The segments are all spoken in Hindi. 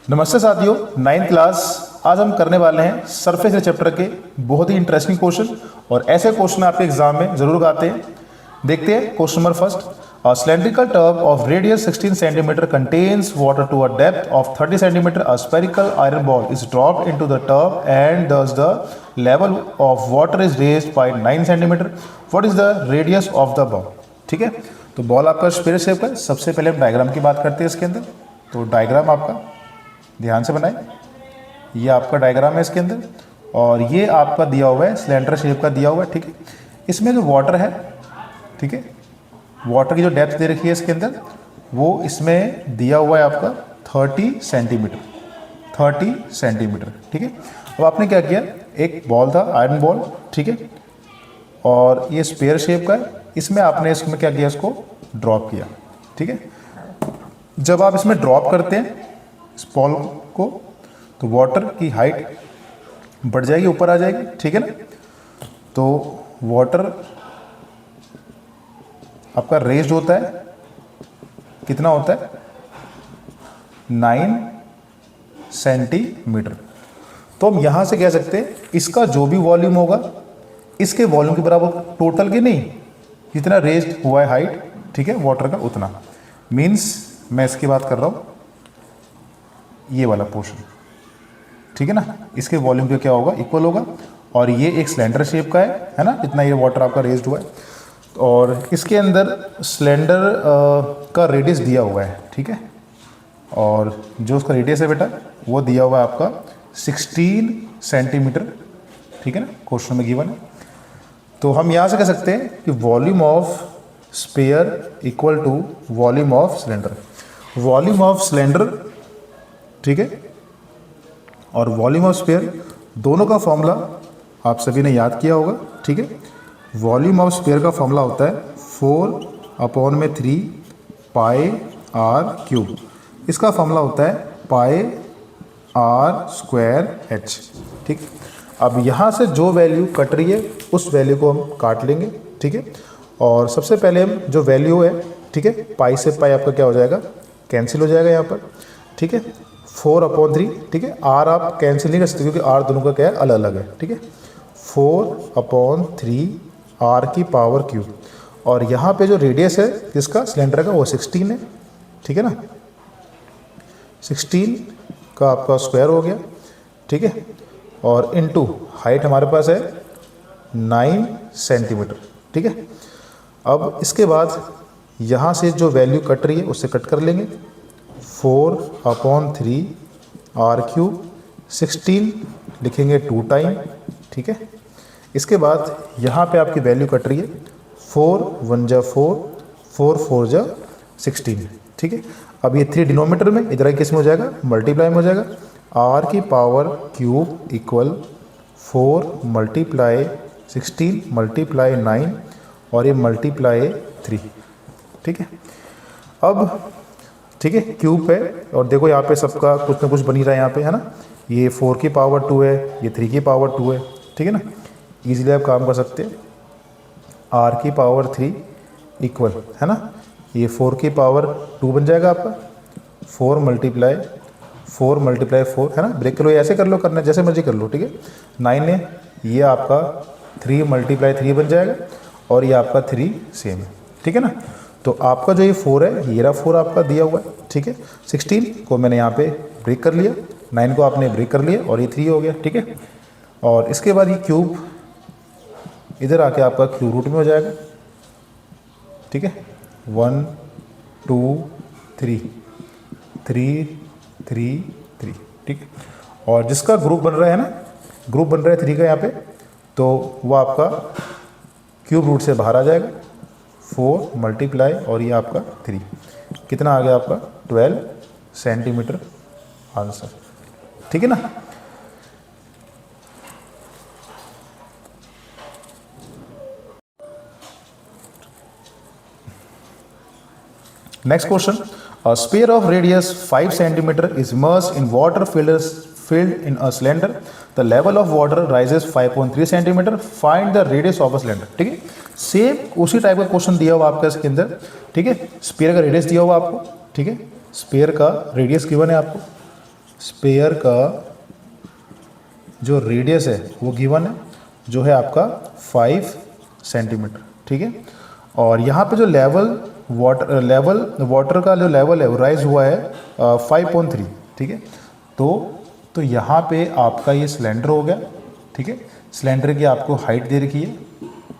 नमस्ते साथियों, 9th क्लास। आज हम करने वाले हैं सरफेस चैप्टर के बहुत ही इंटरेस्टिंग क्वेश्चन और ऐसे क्वेश्चन आपके एग्जाम में जरूर आते हैं। देखते हैं question number first. A cylindrical tub of radius 16 centimetre contains water to a depth of 30 centimetre. A spherical iron ball is dropped into the tub and thus the level of water is raised by 9 centimetre. What is the radius of the ball? ठीक है, तो बॉल आपका स्फीयर शेप का है। सबसे पहले हम डायग्राम की बात करते हैं इसके अंदर। तो डायग्राम आपका ध्यान से बनाएं। ये आपका डायग्राम है इसके अंदर और ये आपका दिया हुआ है सिलेंडर शेप का दिया हुआ है। ठीक है, इसमें जो वाटर है, ठीक है, वाटर की जो डेप्थ दे रखी है इसके अंदर वो इसमें दिया हुआ है आपका 30 सेंटीमीटर। 30 सेंटीमीटर। ठीक है, अब आपने क्या किया, एक बॉल था आयरन बॉल, ठीक है, और ये स्पेयर शेप का है। इसमें आपने इसमें क्या किया, इसको ड्रॉप किया। ठीक है, जब आप इसमें ड्रॉप करते हैं इस बॉल को तो वाटर की हाइट बढ़ जाएगी, ऊपर आ जाएगी। ठीक है ना, तो वाटर आपका रेज्ड होता है, कितना होता है, 9 सेंटीमीटर। तो हम यहां से कह सकते हैं इसका जो भी वॉल्यूम होगा इसके वॉल्यूम के बराबर, टोटल के नहीं, जितना रेज्ड हुआ है हाइट, ठीक है, वाटर का उतना। मीन्स मैं इसकी बात कर रहा हूं, ये वाला पोर्शन, ठीक है ना, इसके वॉल्यूम पे क्या होगा, इक्वल होगा। और ये एक सिलेंडर शेप का है ना, जितना ये वाटर आपका रेज्ड हुआ है। और इसके अंदर सिलेंडर का रेडियस दिया हुआ है। ठीक है, और जो उसका रेडियस है बेटा वो दिया हुआ है आपका 16 सेंटीमीटर। ठीक है ना, क्वेश्चन में गिवन है। तो हम यहाँ से कह सकते हैं कि volume of sphere equal to volume of cylinder. Volume of cylinder, ठीक है, और वॉल्यूम ऑफ स्पेयर दोनों का फॉर्मूला आप सभी ने याद किया होगा। ठीक है, वॉल्यूम ऑफ स्पेयर का फॉर्मूला होता है 4/3 पाई आर क्यूब। इसका फॉर्मूला होता है पाई आर स्क्वायर एच। ठीक, अब यहाँ से जो वैल्यू कट रही है उस वैल्यू को हम काट लेंगे। ठीक है, और सबसे पहले हम जो वैल्यू है, ठीक है, पाई से पाई आपका क्या हो जाएगा, कैंसिल हो जाएगा यहाँ पर। ठीक है, 4/3। ठीक है, आर आप कैंसिल नहीं कर सकते क्योंकि आर दोनों का क्या है, अलग अलग है। ठीक है, 4/3 आर की पावर क्यूब। और यहाँ पे जो रेडियस है इसका सिलेंडर का वो 16 है। ठीक है ना, 16 का आपका स्क्वायर हो गया। ठीक है, और इनटू हाइट हमारे पास है 9 सेंटीमीटर। ठीक है, अब इसके बाद यहाँ से जो वैल्यू कट रही है उससे कट कर लेंगे। 4/3 आर क्यूब, 16 लिखेंगे 2 टाइम। ठीक है, इसके बाद यहाँ पे आपकी वैल्यू कट रही है, 4 × 4, 4 4 × 16। ठीक है, अब ये 3 डिनोमीटर में, इधर किस में हो जाएगा, मल्टीप्लाई में हो जाएगा। आर की पावर क्यूब इक्वल 4 × 16 × 9 और ये मल्टीप्लाई 3। ठीक है, अब ठीक है, क्यूब है और देखो यहाँ पे सबका कुछ ना कुछ बनी रहा है यहाँ पे, है ना। ये 4 की पावर 2 है, ये 3 की पावर 2 है। ठीक है ना, इजीली आप काम कर सकते हैं। आर की पावर 3 इक्वल, है ना, ये 4 की पावर 2 बन जाएगा आपका। 4 × 4 है ना, ब्रेक करो, ऐसे कर लो, करना जैसे मर्जी कर लो। ठीक है, 9 है, ये आपका 3 × 3 बन जाएगा और ये आपका 3 सेम है। ठीक है ना, तो आपका जो ये 4 है, ये रहा 4 आपका दिया हुआ है। ठीक है, 16 को मैंने यहाँ पे ब्रेक कर लिया, 9 को आपने ब्रेक कर लिया और ये 3 हो गया। ठीक है, और इसके बाद ये क्यूब इधर आके आपका क्यूब रूट में हो जाएगा। ठीक है, 1 2 3 3 3 3। ठीक है, और जिसका ग्रुप बन रहा है ना, ग्रुप बन रहा है 3 का यहाँ पे, तो वो आपका क्यूब रूट से बाहर आ जाएगा। 4 मल्टीप्लाई और ये आपका 3, कितना आ गया आपका, 12 सेंटीमीटर आंसर। ठीक है ना। Next question, a sphere of radius 5 centimetre is immersed in water filled in a cylinder. The level of water rises 5.3 centimetre. Find the radius of a cylinder. ठीक है, सेम उसी टाइप का क्वेश्चन दिया हुआ आपका इसके अंदर। ठीक है, स्फीयर का रेडियस दिया हुआ आपको। ठीक है, स्फीयर का रेडियस गिवन है आपको। स्पेयर का जो रेडियस है वो गिवन है, जो है आपका 5 सेंटीमीटर, ठीक है। और यहाँ पे जो वाटर का जो लेवल है वो राइज हुआ है 5.3, ठीक है। तो यहाँ पे आपका ये सिलेंडर हो गया, ठीक है। सिलेंडर की आपको हाइट दे रखी है,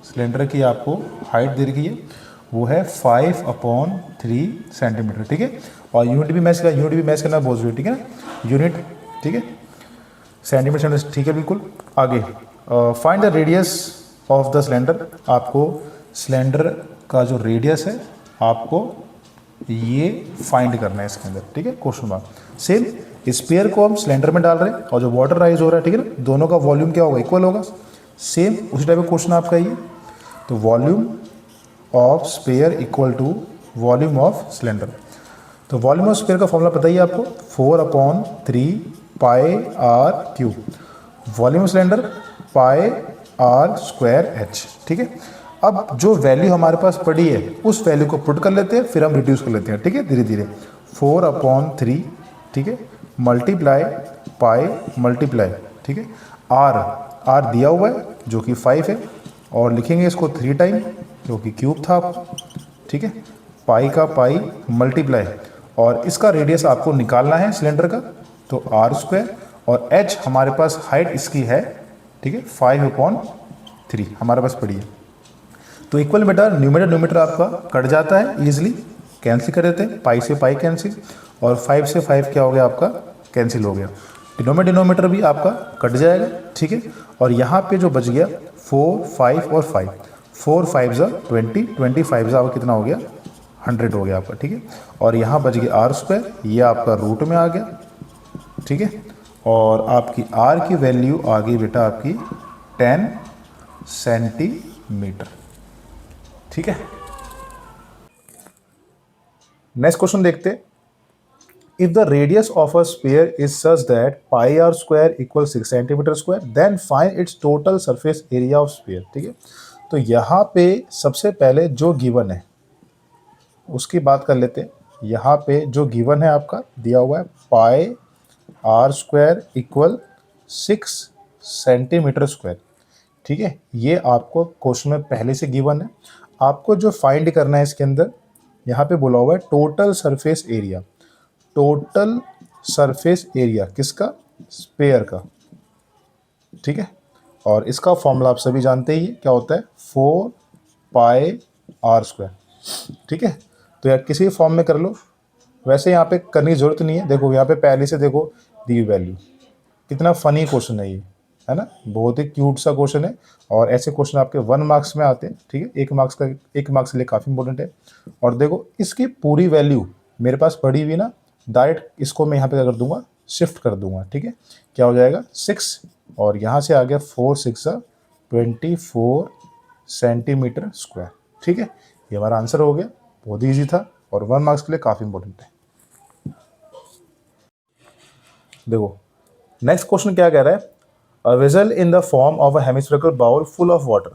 सिलेंडर की आपको हाइट दे रखी है, वो है 5/3 सेंटीमीटर, ठीक है। और यूनिट भी मैच करना बहुत जरूरी, ठीक है ना, यूनिट, ठीक है। सेंटीमीटर, ठीक है, बिल्कुल। आगे find the radius of the cylinder, आपको सिलेंडर का जो रेडियस है आपको ये फाइंड करना है इसके अंदर, ठीक है, क्वेश्चन मार्क। सेम स्पेयर को हम सिलेंडर में डाल रहे हैं और जो वाटर राइज हो रहा है, ठीक है ना, दोनों का वॉल्यूम क्या होगा, इक्वल होगा। सेम उसी टाइप का क्वेश्चन आपका ये, तो volume of sphere equal to volume of cylinder. तो वॉल्यूम ऑफ स्पेयर का फॉर्मूला पता ही है आपको, 4/3 pi r cube. Volume of cylinder pi are square h, ठीक है। अब जो वैल्यू हमारे पास पड़ी है उस वैल्यू को पुट कर लेते हैं, फिर हम रिड्यूस कर लेते हैं, ठीक है, धीरे धीरे। 4/3, ठीक है, मल्टीप्लाई पाई मल्टीप्लाई, ठीक है, आर दिया हुआ है जो कि 5 है, और लिखेंगे इसको 3 टाइम जो कि क्यूब था, ठीक है। पाई का पाई मल्टीप्लाई, और इसका रेडियस आपको निकालना है सिलेंडर का, तो आर स्क्वायर, और एच हमारे पास हाइट इसकी है, ठीक है, 5/3 हमारे पास पड़ी है। तो इक्वल बेटा न्यूमरेटर आपका कट जाता है इजीली, कैंसिल कर देते हैं, पाई से पाई कैंसिल, और 5 से 5 क्या हो गया आपका, कैंसिल हो गया। डिनोमिनेटर भी आपका कट जाएगा, ठीक है। और यहाँ पे जो बच गया 4, 5 और 5, 4 5 ज़ा 20, 25 ज़ा कितना हो गया, 100 हो गया आपका, ठीक है। और यहाँ बच गया आर स्क्वायर, ये आपका रूट में आ गया, ठीक है। और आपकी आर की वैल्यू आ गई बेटा आपकी 10 सेंटीमीटर, ठीक है। नेक्स्ट क्वेश्चन देखते। If the radius of a sphere is such that pi are square equal 6 centimetre square, then find its total surface area of sphere, ठीक है। तो यहाँ पे सबसे पहले जो गिवन है उसकी बात कर लेते हैं। यहाँ पे जो गिवन है आपका दिया हुआ है pi are square equal 6 centimetre square, ठीक है। ये आपको क्वेश्चन में पहले से गिवन है। आपको जो फाइंड करना है इसके अंदर, यहाँ पे बोला हुआ है total surface area, total surface area किसका, स्पेयर का, ठीक है। और इसका फॉर्मूला आप सभी जानते ही क्या होता है, 4 पाई आर स्क्वायर, ठीक है। तो यार किसी फॉर्म में कर लो, वैसे यहाँ पे करने की जरूरत नहीं है। देखो यहाँ पे पहले से देखो दी वैल्यू, कितना फनी क्वेश्चन है ये, है ना, बहुत ही क्यूट सा क्वेश्चन है। और ऐसे क्वेश्चन आपके 1 मार्क्स में आते हैं, ठीक है, 1 मार्क्स के लिए काफ़ी इंपॉर्टेंट है। और देखो इसकी पूरी वैल्यू मेरे पास पड़ी हुई ना, डायरेक्ट इसको मैं यहाँ पे क्या कर दूंगा, शिफ्ट कर दूंगा, ठीक है। क्या हो जाएगा 6, और यहाँ से आ गया 4 6 24 सेंटीमीटर स्क्वायर, ठीक है। ये हमारा आंसर हो गया, बहुत ईजी था और 1 मार्क्स के लिए काफ़ी इंपॉर्टेंट है। देखो नेक्स्ट क्वेश्चन क्या कह रहा है, a vessel in the form of a hemispherical bowl full of water,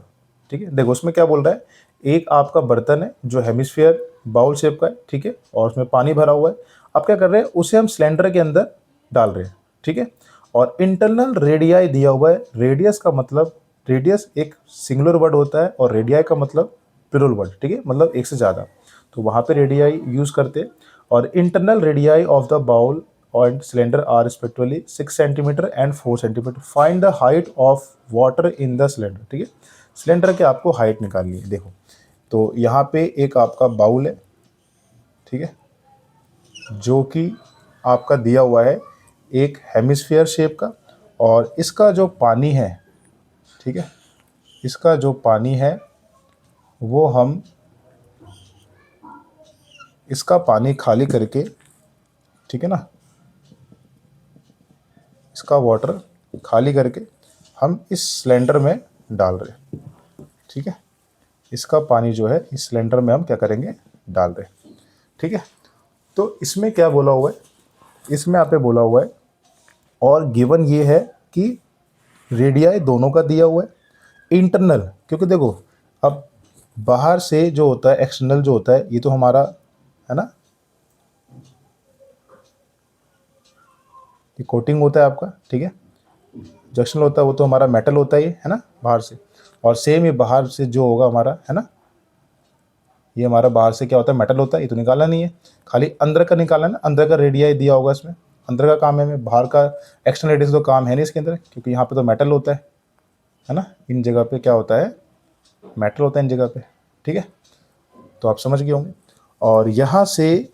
ठीक है। देखो उसमें क्या बोल रहा है, एक आपका बर्तन है जो हेमिस्फीयर बाउल शेप का है, ठीक है, और उसमें पानी भरा हुआ है। आप क्या कर रहे हैं, उसे हम सिलेंडर के अंदर डाल रहे हैं, ठीक है। और इंटरनल रेडियाई दिया हुआ है, रेडियस का मतलब, रेडियस एक सिंगुलर वर्ड होता है और रेडियाई का मतलब प्लूरल वर्ड, ठीक है, मतलब एक से ज़्यादा, तो वहाँ पे रेडियाई यूज़ करते हैं। और internal radii of the bowl और cylinder are respectively 6 centimetre and 4 centimetre. Find the height of water in the cylinder, ठीक है। सिलेंडर के आपको हाइट निकालनी है। देखो तो यहाँ पे एक आपका बाउल है, ठीक है, जो कि आपका दिया हुआ है एक हेमिस्फीयर शेप का, और इसका जो पानी है, ठीक है, इसका जो पानी है वो हम इसका पानी खाली करके, ठीक है ना, इसका वाटर खाली करके हम इस सिलेंडर में डाल रहे हैं, ठीक है। इसका पानी जो है इस सिलेंडर में हम क्या करेंगे, डाल रहे हैं, ठीक है। तो इसमें क्या बोला हुआ है, इसमें आप पे बोला हुआ है, और गिवन ये है कि रेडियाई दोनों का दिया हुआ है। इंटरनल, क्योंकि देखो अब बाहर से जो होता है, एक्सटर्नल जो होता है, ये तो हमारा है ना, ये कोटिंग होता है आपका, ठीक है। जंक्शन होता है वो तो हमारा मेटल होता ही है ना बाहर से, और सेम ये बाहर से जो होगा हमारा है ना, ये हमारा बाहर से क्या होता है मेटल होता है, ये तो निकालना नहीं है, खाली अंदर का निकालना है ना, अंदर का रेडियस दिया होगा इसमें, अंदर का काम है, हमें बाहर का एक्सटर्नल रेडियस तो काम है नहीं इसके अंदर, क्योंकि यहाँ पे तो मेटल होता है ना, इन जगह पे क्या होता है मेटल होता है इन जगह पे, ठीक है। तो आप समझ गए होंगे। और यहाँ से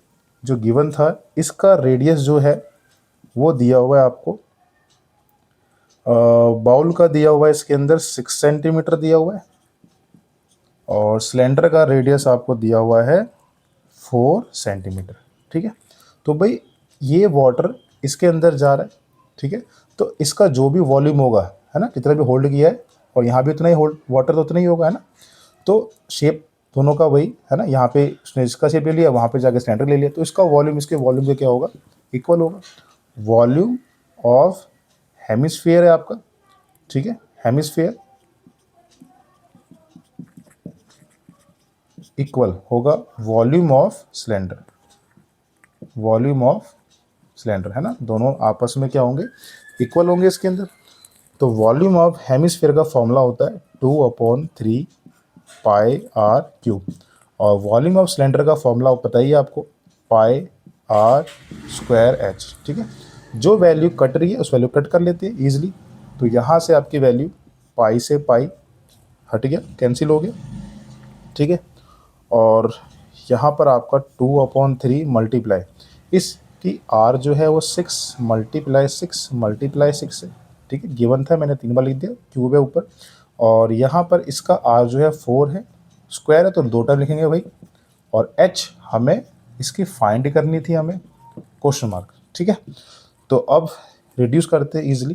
जो गिवन था इसका रेडियस जो है वो दिया हुआ है आपको, बाउल का दिया हुआ है इसके अंदर 6 सेंटीमीटर दिया हुआ है, और सिलेंडर का रेडियस आपको दिया हुआ है 4 सेंटीमीटर, ठीक है। तो भाई ये वाटर इसके अंदर जा रहा है, ठीक है, तो इसका जो भी वॉल्यूम होगा है ना, जितना भी होल्ड किया है, और यहाँ भी उतना ही होल्ड वाटर तो उतना ही होगा है ना, तो शेप दोनों का वही है ना, यहाँ पे उसने इसका शेप ले लिया, वहाँ पे जाके सिलेंडर ले लिया, तो इसका वॉल्यूम इसके वॉल्यूम का क्या होगा, इक्वल होगा। वॉल्यूम ऑफ हेमिस्फीयर है आपका, ठीक है, हेमिस्फीयर इक्वल होगा volume of cylinder, volume of cylinder है ना, दोनों आपस में क्या होंगे इक्वल होंगे इसके अंदर। तो वॉल्यूम ऑफ हेमिस्फीयर का फॉर्मूला होता है 2/3 पाई आर क्यूब, और वॉल्यूम ऑफ सिलेंडर का फॉर्मूला पता ही है आपको, पाई आर स्क्वायर एच, ठीक है। जो वैल्यू कट रही है उस वैल्यू कट कर लेते हैं ईजिली, तो यहाँ से आपकी वैल्यू पाई से पाई हट गया, कैंसिल हो गया, ठीक है। और यहाँ पर आपका 2/3 मल्टीप्लाई इसकी आर जो है वो 6 मल्टीप्लाई 6 है, ठीक है, गिवन था मैंने 3 बार लिख दिया, क्यूब है ऊपर, और यहाँ पर इसका आर जो है 4 है, स्क्वायर है तो 2 टाइम लिखेंगे भाई, और एच हमें इसकी फाइंड करनी थी हमें, क्वेश्चन मार्क, ठीक है। तो अब रिड्यूस करते हैं ईजिली,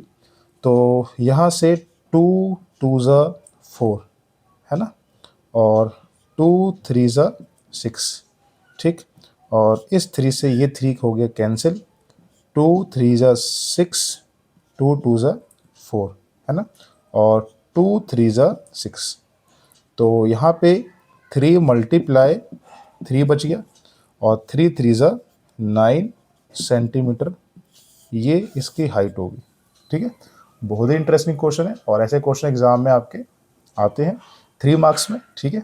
तो यहाँ से 2 2 ज़ा 4 है ना, और 2 3 ज़ा 6, ठीक, और इस 3 से ये 3 हो गया कैंसिल, 2 3 ज़ा 6, 2 2 ज़ा 4 है ना, और 2 3 ज़ा 6, तो यहाँ पे 3 मल्टीप्लाई 3 बच गया, और 3 3 ज़ा 9 सेंटीमीटर ये इसकी हाइट होगी, ठीक है। बहुत ही इंटरेस्टिंग क्वेश्चन है, और ऐसे क्वेश्चन एग्जाम में आपके आते हैं 3 मार्क्स में, ठीक है।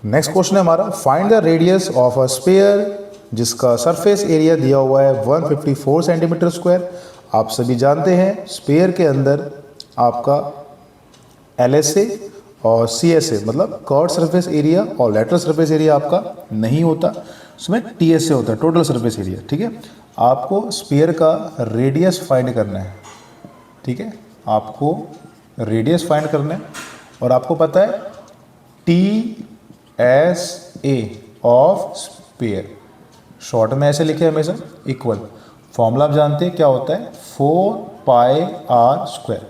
नेक्स्ट क्वेश्चन है हमारा, find the radius of a sphere जिसका सरफेस एरिया दिया हुआ है 154 सेंटीमीटर स्क्वायर। आप सभी जानते हैं स्फीयर के अंदर आपका LSA और CSA मतलब कर्व्ड सरफेस एरिया और लैटरल सरफेस एरिया आपका नहीं होता, उसमें TSA होता है, टोटल सरफेस एरिया, ठीक है। आपको स्फीयर का रेडियस फाइंड करना है, ठीक है, आपको रेडियस फाइंड करना है, और आपको पता है TSA ऑफ स्फीयर, शॉर्ट में ऐसे लिखे हमेशा, इक्वल, फॉर्मूला आप जानते हैं क्या होता है 4 पाई आर स्क्वायर,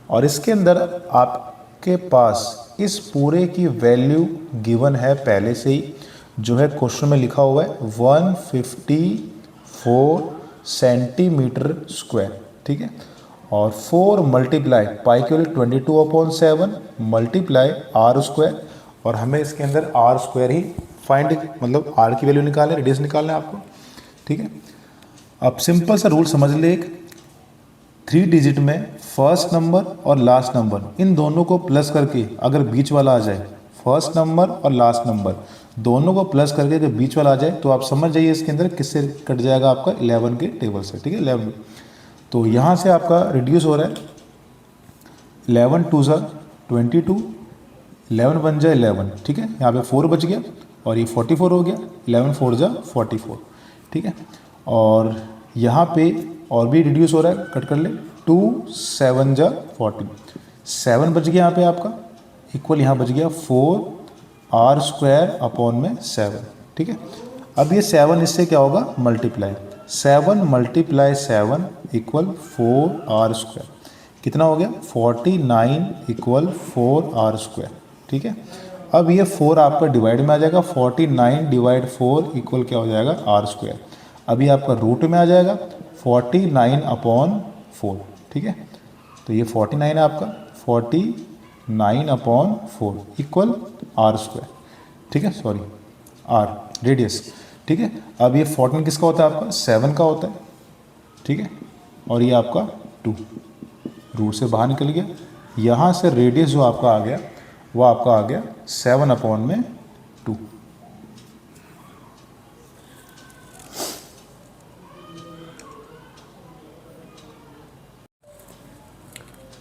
और इसके अंदर आपके पास इस पूरे की वैल्यू गिवन है पहले से ही, जो है क्वेश्चन में लिखा हुआ है 154 सेंटीमीटर स्क्वायर, ठीक है, और 4 मल्टीप्लाई पाई की वैल्यू 22/7 मल्टीप्लाई आर स्क्वायर, और हमें इसके अंदर आर स्क्वायर ही फाइंड मतलब आर की वैल्यू निकालना है, रेडियस निकालना है आपको, ठीक है। अब सिंपल सा रूल समझ ले, एक 3 डिजिट में फर्स्ट नंबर और लास्ट नंबर इन दोनों को प्लस करके अगर बीच वाला आ जाए, फर्स्ट नंबर और लास्ट नंबर दोनों को प्लस करके अगर बीच वाला आ जाए, तो आप समझ जाइए इसके अंदर किससे कट जाएगा, आपका 11 के टेबल से, ठीक है, 11। तो यहाँ से आपका रिड्यूस हो रहा है 11 2 ज़ा 22, 11 1 जा 11, ठीक है, यहाँ पे 4 बच गया, और ये 44 हो गया, 11 4 जा 44, ठीक है। और यहाँ पे और भी रिड्यूस हो रहा है, कट कर ले, 2 7 जा 40, 7 बच गया यहाँ पे आपका, इक्वल यहाँ बच गया 4 आर स्क्वायर अपॉन में 7, ठीक है। अब ये 7 इससे क्या होगा multiply, 7 multiply 7 equal 4 R square, कितना हो गया 49 इक्वल 4 आर स्क्वायर, ठीक है। अब ये 4 आपका डिवाइड में आ जाएगा, 49 डिवाइड 4 इक्वल क्या हो जाएगा आर स्क्वायर, अभी आपका रूट में आ जाएगा 49/4, ठीक है। तो ये 49 है आपका, 49/4 इक्वल आर स्क्वायर, ठीक है, सॉरी आर रेडियस, ठीक है। अब ये 14 किसका होता है आपका, 7 का होता है, ठीक है, और ये आपका 2 रूट से बाहर निकल गया। यहाँ से रेडियस जो आपका आ गया वो आपका आ गया 7/2।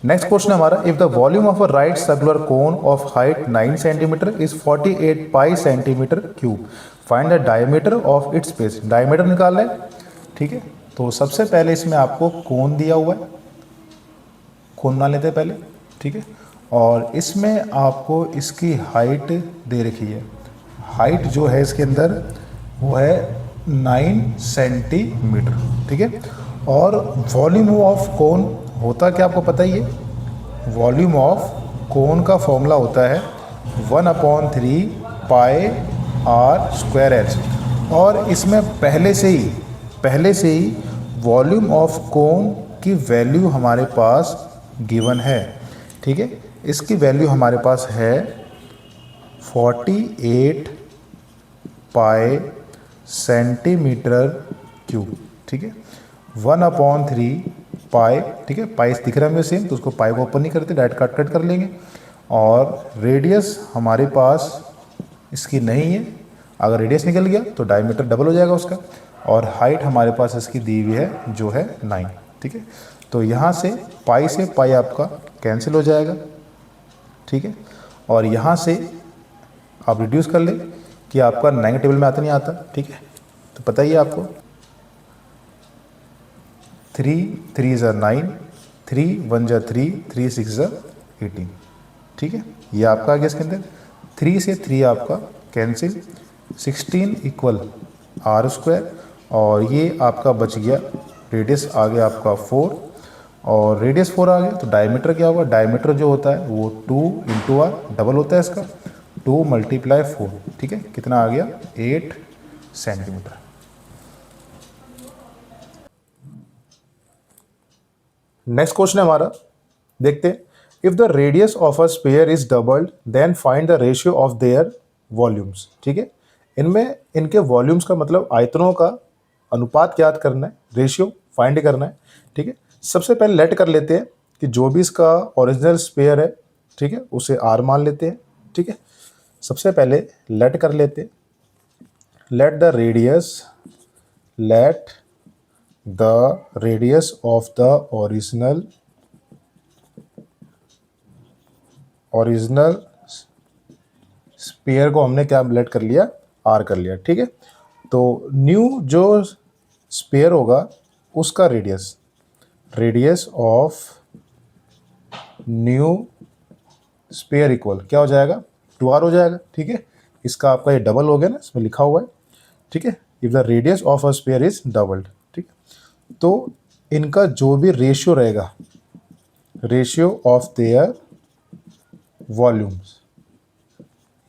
नेक्स्ट क्वेश्चन हमारा, if the volume of a right circular cone of height 9 centimetre is 48 pi centimetre cube, find the diameter of its base. Diameter निकाल रहे हैं, ठीक है। तो सबसे पहले इसमें आपको कोन दिया हुआ है, कोन बना लेते हैं पहले, ठीक है। और इसमें आपको इसकी हाइट दे रखी है, हाइट जो है इसके अंदर वो है 9 सेंटीमीटर, ठीक है। और वॉल्यूम ऑफ कोन होता क्या आपको पता ही है, वॉल्यूम ऑफ कोन का फॉर्मूला होता है 1/3 पाई आर स्क्वायर एच। और इसमें पहले से ही वॉल्यूम ऑफ कोन की वैल्यू हमारे पास गिवन है, ठीक है। इसकी वैल्यू हमारे पास है 48 पाई सेंटीमीटर क्यूब, ठीक है। 1/3 पाई, ठीक है, पाई दिख रहा है हमें सेम, तो उसको पाई को ओपन नहीं करते, डायरेक्ट कट कर लेंगे। और रेडियस हमारे पास इसकी नहीं है, अगर रेडियस निकल गया तो डायमीटर डबल हो जाएगा उसका। और हाइट हमारे पास इसकी दी हुई है जो है 9, ठीक है। तो यहाँ से पाई आपका कैंसिल हो जाएगा, ठीक है। और यहाँ से आप रिड्यूस कर ले कि आपका 9 टेबल में आता नहीं आता, ठीक है। तो पता ही है आपको 3 3 ज़ा 9, 3 1 ज़ा 3, 3 6 ज़ा 18, ठीक है। ये आपका आ गया इसके अंदर 3 से 3 आपका कैंसिल, 16 इक्वल आर स्क्वायर। और ये आपका बच गया, रेडियस आ गया आपका 4, और रेडियस 4 आ गया तो डायमीटर क्या होगा, डायमीटर जो होता है वो 2 इंटू आर, डबल होता है इसका, 2 × 4, ठीक है। कितना आ गया 8 सेंटीमीटर। नेक्स्ट क्वेश्चन है हमारा, देखते हैं, if the radius of a sphere is doubled then find the ratio of their volumes, ठीक है। इनमें इनके वॉल्यूम्स का मतलब आयतनों का अनुपात याद करना है, रेशियो फाइंड करना है, ठीक है। सबसे पहले लेट कर लेते हैं कि जो भी इसका ओरिजिनल स्फीयर है, ठीक है, उसे आर मान लेते हैं, ठीक है। सबसे पहले लेट कर लेते हैं, let the radius of the original sphere को हमने क्या लेट कर लिया, आर कर लिया, ठीक है। तो न्यू जो स्फीयर होगा उसका radius of new sphere equal क्या हो जाएगा, 2r हो जाएगा, ठीक है। इसका आपका ये डबल हो गया ना, इसमें लिखा हुआ है, ठीक है। If the radius of a sphere is doubled, ठीक है। तो इनका जो भी रेशियो रहेगा, रेशियो ऑफ देयर वॉल्यूम्स,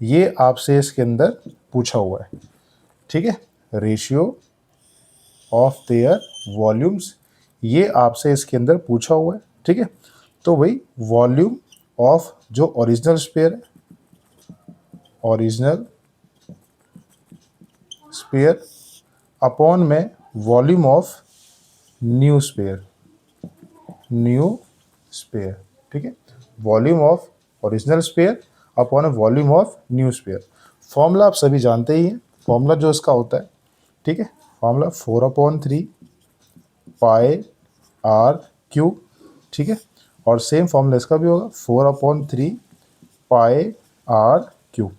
ये आपसे इसके अंदर पूछा हुआ है, ठीक है। रेशियो ऑफ देयर वॉल्यूम्स, ये आपसे इसके अंदर पूछा हुआ है, ठीक है। तो वही वॉल्यूम ऑफ जो ओरिजिनल स्फीयर है, ओरिजिनल स्फीयर अपॉन में वॉल्यूम ऑफ न्यू स्फीयर, ठीक है। Volume of original sphere upon volume of new sphere. Formula आप सभी जानते ही हैं, फॉर्मूला जो इसका होता है, ठीक है, फॉर्मूला 4/3 पाई आर क्यूब, ठीक है। और सेम फॉर्मूला इसका भी होगा 4/3 पाई आर क्यूब,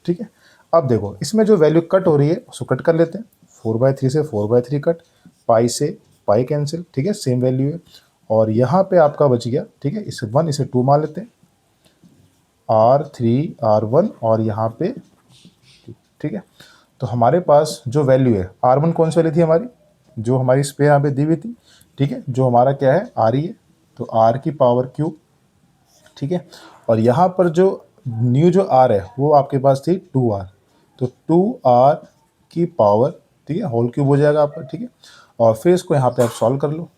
ठीक है। अब देखो इसमें जो वैल्यू कट हो रही है उसको कट कर लेते हैं, 4/3 से 4/3 कट, पाई से पाई कैंसिल, ठीक है, सेम वैल्यू है। और यहाँ पे आपका बच गया, ठीक है, इसे 1 इसे 2 मान लेते हैं, R3 R1 और यहाँ पे, ठीक है। तो हमारे पास जो वैल्यू है R1 कौन सी वैल्यू थी हमारी, जो हमारी स्पेयर यहाँ पे दी हुई थी, ठीक है, जो हमारा क्या है R ही है, तो R की पावर क्यूब, ठीक है। और यहाँ पर जो न्यू जो R है वो आपके पास थी 2R, तो 2R की पावर, ठीक है, होल क्यूब हो जाएगा आपका, ठीक है। और फिर इसको यहाँ पे आप सॉल्व कर लो,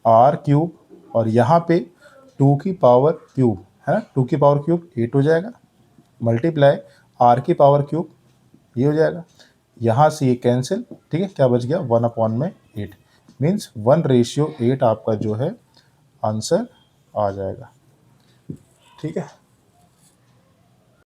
R क्यूब और यहाँ पे 2 की पावर क्यूब है ना, 2 की पावर क्यूब 8 हो जाएगा, मल्टीप्लाई r की पावर क्यूब ये हो जाएगा, यहाँ से ये कैंसिल, ठीक है, क्या बच गया 1/8 मीन्स 1:8 आपका जो है आंसर आ जाएगा। ठीक है।